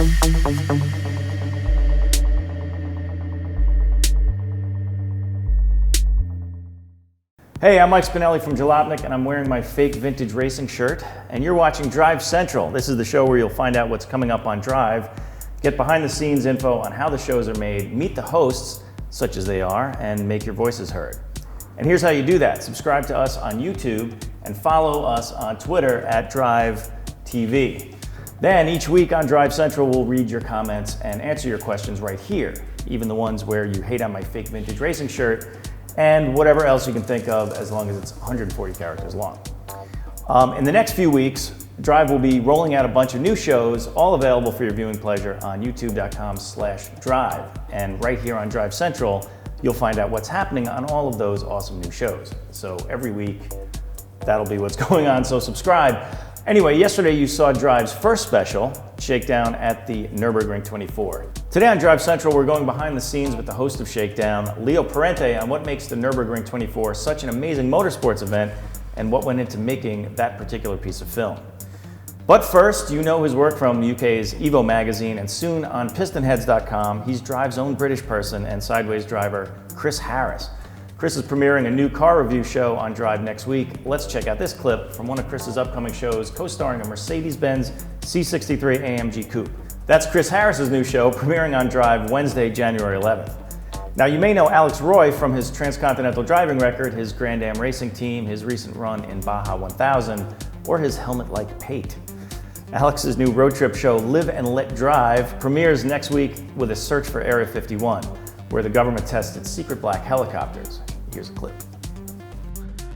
Hey, I'm Mike Spinelli from Jalopnik, and I'm wearing my fake vintage racing shirt, and you're watching Drive Central. This is the show where you'll find out what's coming up on Drive, get behind the scenes info on how the shows are made, meet the hosts, such as they are, and make your voices heard. And here's how you do that. Subscribe to us on YouTube and follow us on Twitter at Drive TV. Then each week on Drive Central, we'll read your comments and answer your questions right here, even the ones where you hate on my fake vintage racing shirt, and whatever else you can think of, as long as it's 140 characters long. In the next few weeks, Drive will be rolling out a bunch of new shows, all available for your viewing pleasure on youtube.com/drive. And right here on Drive Central, you'll find out what's happening on all of those awesome new shows. So every week, that'll be what's going on, so subscribe. Anyway, yesterday you saw Drive's first special, Shakedown at the Nurburgring 24. Today on Drive Central, we're going behind the scenes with the host of Shakedown, Leo Parente, on what makes the Nurburgring 24 such an amazing motorsports event and what went into making that particular piece of film. But first, you know his work from UK's Evo magazine and soon on PistonHeads.com. He's Drive's own British person and sideways driver, Chris Harris. Chris is premiering a new car review show on Drive next week. Let's check out this clip from one of Chris's upcoming shows, co-starring a Mercedes-Benz C63 AMG Coupe. That's Chris Harris's new show, premiering on Drive Wednesday, January 11th. Now, you may know Alex Roy from his transcontinental driving record, his Grand Am racing team, his recent run in Baja 1000, or his helmet-like pate. Alex's new road trip show, Live and Let Drive, premieres next week with a search for Area 51, where the government tested secret black helicopters. Here's a clip.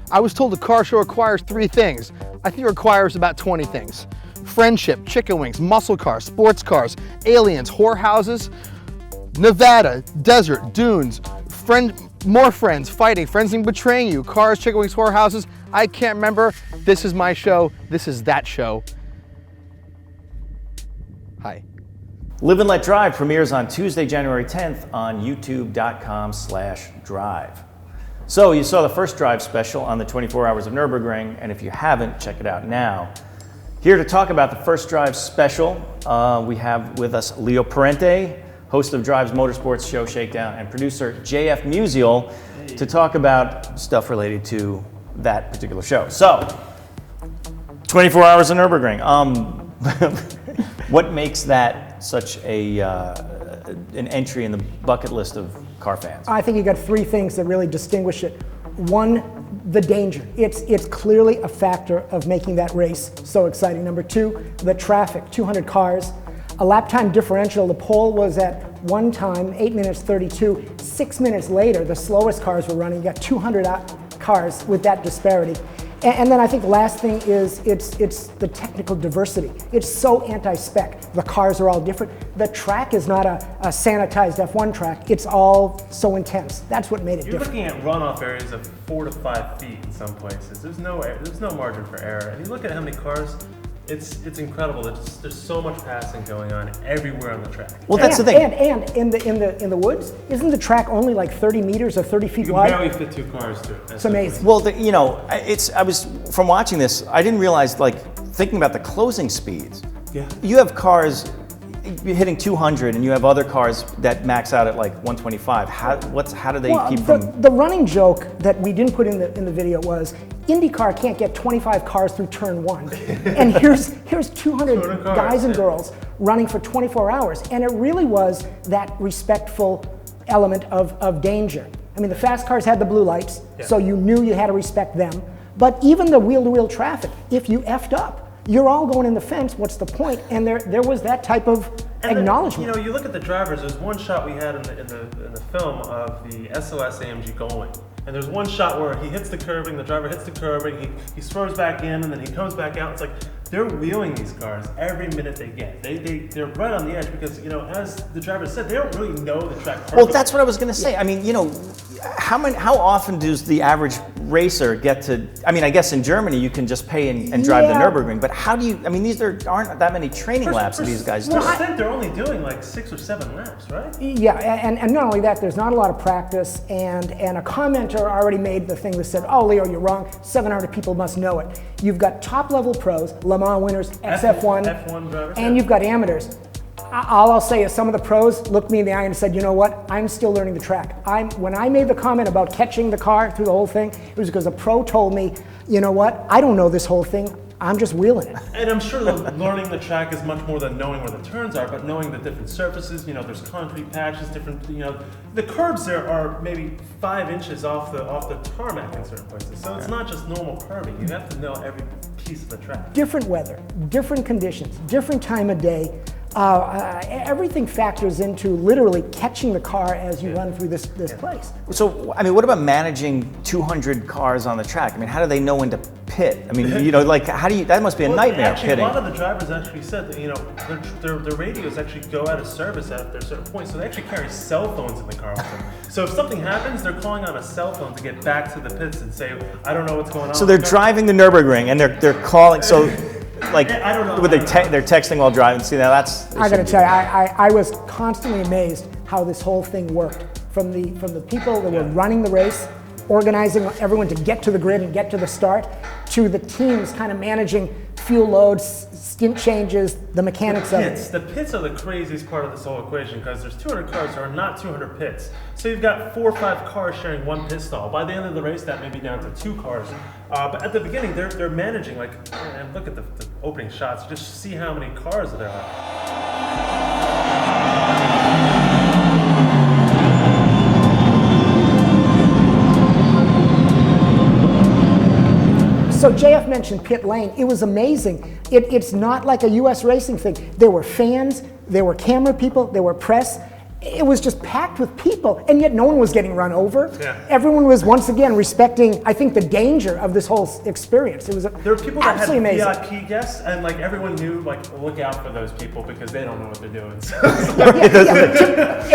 I was told a car show requires 3 things. I think it requires about 20 things. Friendship, chicken wings, muscle cars, sports cars, aliens, whorehouses, Nevada, desert, dunes, more friends, fighting, friends betraying you, cars, chicken wings, whorehouses. I can't remember. This is my show. This is that show. Hi. Live and Let Drive premieres on Tuesday, January 10th on youtube.com/drive. So you saw the first Drive special on the 24 Hours of Nürburgring, and if you haven't, check it out now. Here to talk about the first Drive special, we have with us Leo Parente, host of Drive's motorsports show Shakedown, and producer JF Musial, to talk about stuff related to that particular show. So, 24 Hours of Nürburgring. What makes that such an entry in the bucket list of car fans? I think you got 3 things that really distinguish it. One, the danger. It's clearly a factor of making that race so exciting. Number 2, the traffic, 200 cars. A lap time differential, the pole was at one time 8 minutes 32. 6 minutes later, the slowest cars were running. You got 200 cars with that disparity. And then I think the last thing is it's the technical diversity. It's so anti-spec. The cars are all different. The track is not a sanitized F1 track. It's all so intense. That's what made it different. You're looking at runoff areas of 4 to 5 feet in some places. There's no margin for error. And you look at how many cars. It's incredible. There's so much passing going on everywhere on the track. Well, that's the thing. And in the woods, isn't the track only like 30 meters or 30 feet wide? You can barely fit 2 cars through it. It's amazing. Well, I was from watching this. I didn't realize, like, thinking about the closing speeds. Yeah. You have cars hitting 200, and you have other cars that max out at like 125. How do they keep from? The running joke that we didn't put in the video was IndyCar can't get 25 cars through turn 1, and here's 200 guys and girls running for 24 hours, and it really was that respectful element of danger. I mean, the fast cars had the blue lights, so you knew you had to respect them. But even the wheel-to-wheel traffic, if you effed up, you're all going in the fence, what's the point? And there was that type of acknowledgement. You look at the drivers, there's one shot we had in the film of the SOS AMG going. And there's one shot where he hits the curbing, the driver hits the curbing, he swerves back in, and then he comes back out. It's like they're wheeling these cars every minute they get. They're right on the edge because, as the driver said, they don't really know the track perfectly. Well, that's what I was going to say. I mean, how often does the average racer get to? I mean, I guess in Germany you can just pay and drive the Nürburgring, but how do you? I mean, aren't that many training laps that these guys do. I think they're only doing like 6 or 7 laps, right? Yeah, and not only that, there's not a lot of practice, and a commenter already made the thing that said, "Oh, Leo, you're wrong. 700 people must know it." You've got top-level pros, Le Mans winners, XF1, F1 drivers, and you've got amateurs. All I'll say is some of the pros looked me in the eye and said, you know what, I'm still learning the track. When I made the comment about catching the car through the whole thing, it was because a pro told me, you know what, I don't know this whole thing. I'm just wheeling it. And I'm sure learning the track is much more than knowing where the turns are, but knowing the different surfaces, there's concrete patches, different, the curbs there are maybe 5 inches off the tarmac in certain places. So it's not just normal curving. You have to know every piece of the track. Different weather, different conditions, different time of day. Everything factors into literally catching the car as you run through this place. So, I mean, what about managing 200 cars on the track? I mean, how do they know when to pit? I mean, how do you, that must be a nightmare, actually, pitting. A lot of the drivers actually said that, their radios actually go out of service at a certain point, so they actually carry cell phones in the car with them. So if something happens, they're calling on a cell phone to get back to the pits and say, I don't know what's going on. So they're driving the Nürburgring and they're calling, so like, I don't know. they're texting while driving. See, now that's... I gotta tell you, I was constantly amazed how this whole thing worked. From the people that were running the race, organizing everyone to get to the grid and get to the start, to the teams kind of managing fuel loads, stint changes, the mechanics of it. The pits are the craziest part of this whole equation because there's 200 cars, there are not 200 pits. So you've got 4 or 5 cars sharing one pit stall. By the end of the race, that may be down to 2 cars. But at the beginning, they're managing, and look at the opening shots, just see how many cars there are. So JF mentioned pit lane. It was amazing. It's not like a US racing thing. There were fans, there were camera people, there were press. It was just packed with people, and yet no one was getting run over. Yeah. Everyone was once again respecting, I think, the danger of this whole experience. It was there were people that had amazing. VIP guests, and everyone knew, look out for those people because they don't know what they're doing. So,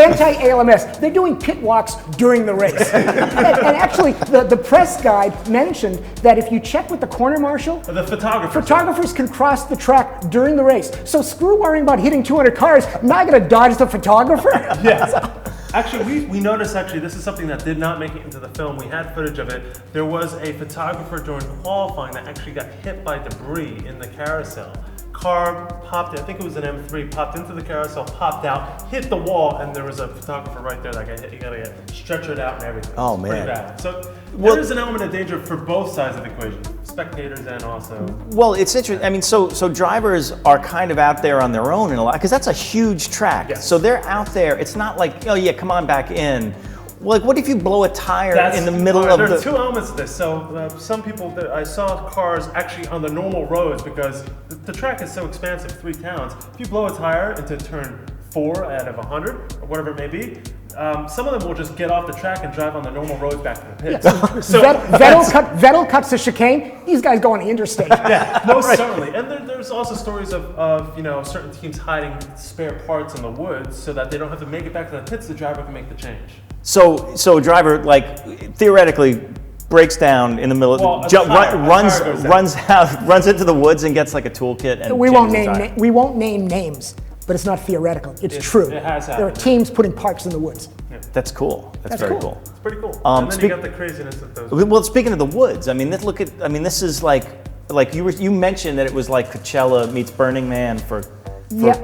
Anti-ALMS. They're doing pit walks during the race. and actually, the press guide mentioned that if you check with the corner marshal, the photographers can cross the track during the race. So screw worrying about hitting 200 cars. Now I got to dodge the photographer. Yeah. Actually, we noticed, this is something that did not make it into the film. We had footage of it. There was a photographer during qualifying that actually got hit by debris in the carousel. Car popped, I think it was an M3, popped into the carousel, popped out, hit the wall, and there was a photographer right there that got hit. You gotta get stretchered out and everything. Oh, it's man. pretty bad. So there is an element of danger for both sides of the equation, spectators and also... Well, it's interesting. I mean, so drivers are kind of out there on their own in a lot, because that's a huge track. Yes. So they're out there. It's not like, oh yeah, come on back in. What if you blow a tire in the middle of the... There are 2 elements to this. So some people, I saw cars actually on the normal roads because the track is so expansive, 3 towns. If you blow a tire into turn 4 out of 100, or whatever it may be, some of them will just get off the track and drive on the normal roads back to the pits. Yeah. So Vettel cuts the chicane. These guys go on the interstate. Yeah, most certainly. And there's also stories of certain teams hiding spare parts in the woods so that they don't have to make it back to the pits. The driver can make the change. So a driver, theoretically, breaks down in the middle, runs into the woods and gets a toolkit and we won't name names, but it's not theoretical. It's true. It has happened. There are teams putting parts in the woods. Yeah. That's cool. That's very cool. It's pretty cool. And then you got the craziness of those. Well, speaking of the woods, I mean, this is like you mentioned that it was like Coachella meets Burning Man for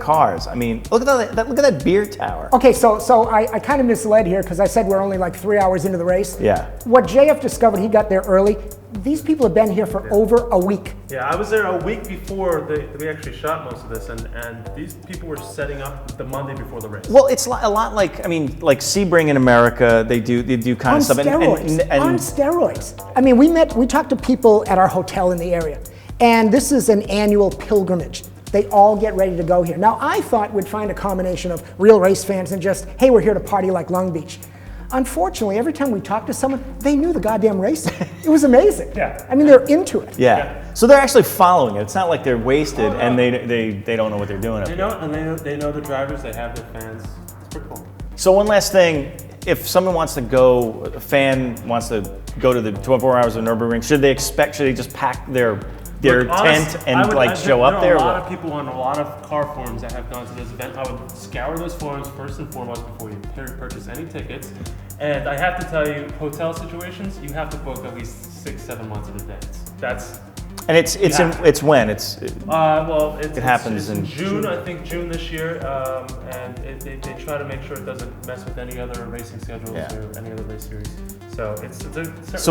cars. I mean, look at that beer tower. Okay, so I kind of misled here because I said we're only 3 hours into the race. Yeah. What JF discovered, he got there early. These people have been here for over a week. Yeah, I was there a week before we actually shot most of this, and these people were setting up the Monday before the race. Well, it's a lot like Sebring in America. They do kind of stuff. On steroids. I mean, we talked to people at our hotel in the area, and this is an annual pilgrimage. They all get ready to go here. Now, I thought we'd find a combination of real race fans and just, hey, we're here to party like Long Beach. Unfortunately, every time we talked to someone, they knew the goddamn race. It was amazing. Yeah. I mean, they're into it. Yeah. So they're actually following it. It's not like they're wasted and they don't know what they're doing. They know the drivers. They have their fans. It's pretty cool. So one last thing, if someone wants to go, a fan wants to go to the 24 hours of Nürburgring, should they just pack their tent and show up there? There are a lot of people on a lot of car forums that have gone to this event. I would scour those forums first and foremost before you purchase any tickets. And I have to tell you, hotel situations, you have to book at least 6-7 months in advance. And it's when? It happens in in June, I think June this year, and they try to make sure it doesn't mess with any other racing schedules or any other race series. So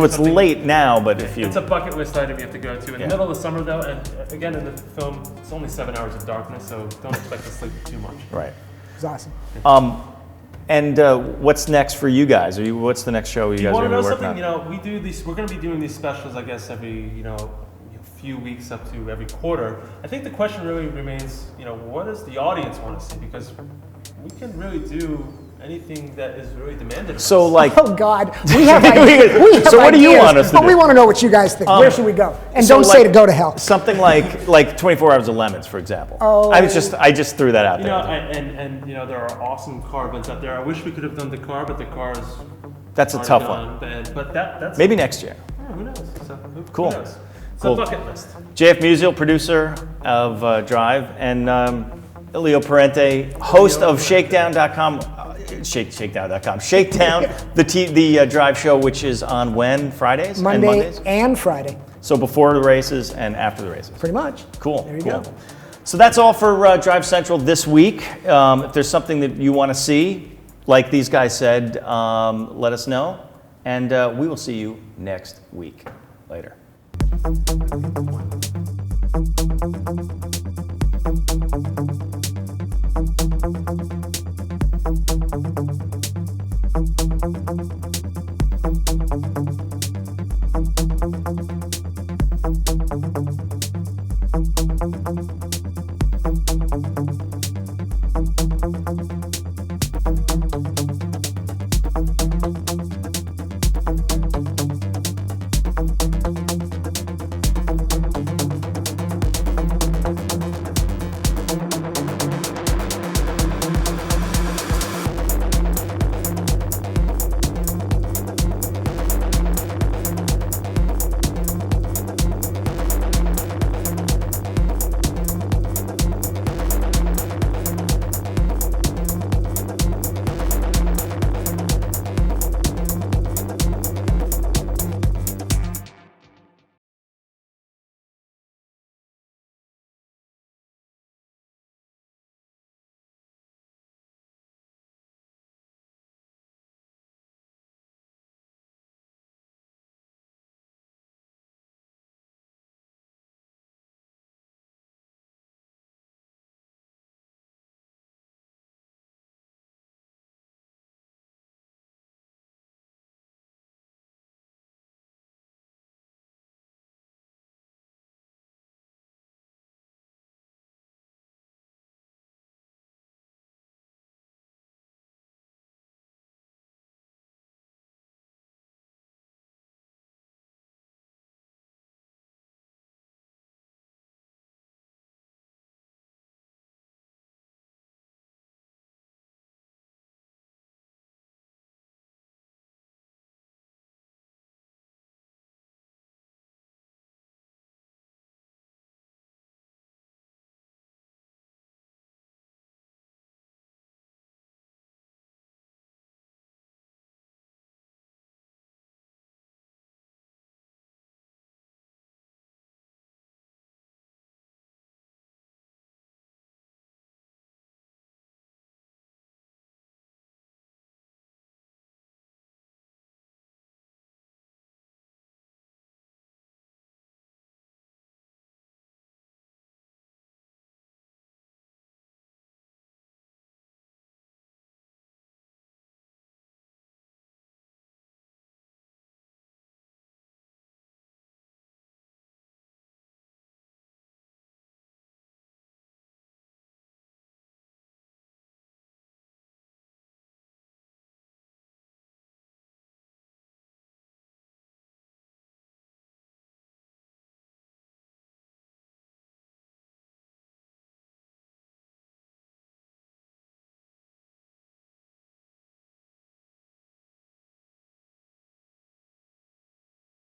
it's late now, but if you... It's a bucket list item you have to go to. In the middle of the summer though, and again in the film, it's only 7 hours of darkness, so don't expect to sleep too much. Right. It's awesome. And what's next for you guys? What's the next show you guys are going to be working on? You know, we do these. We're going to be doing these specials, I guess, every few weeks up to every quarter. I think the question really remains, what does the audience want to see? Because we can really do anything that is really demanded of us. So oh God, we have ideas. So what do you want us to but do? we want to know what you guys think. Where should we go? And so don't say to go to hell. Something like 24 Hours of Lemons, for example. Oh. I just threw that out there. And there are awesome car events out there. I wish we could have done the car, but the car is. That's a tough one. But that's maybe next year. Who knows? Cool. Who knows? Cool. Bucket list. JF Musial, producer of Drive, and Leo Parente, host of SHAKEDOwn.com. ShakeDown.com. SHAKEDOwn, the Drive show, which is on when? Fridays? Monday and Mondays? and Friday. So before the races and after the races. Pretty much. Cool. There you go. So that's all for Drive Central this week. If there's something that you want to see, like these guys said, let us know. And we will see you next week. Later.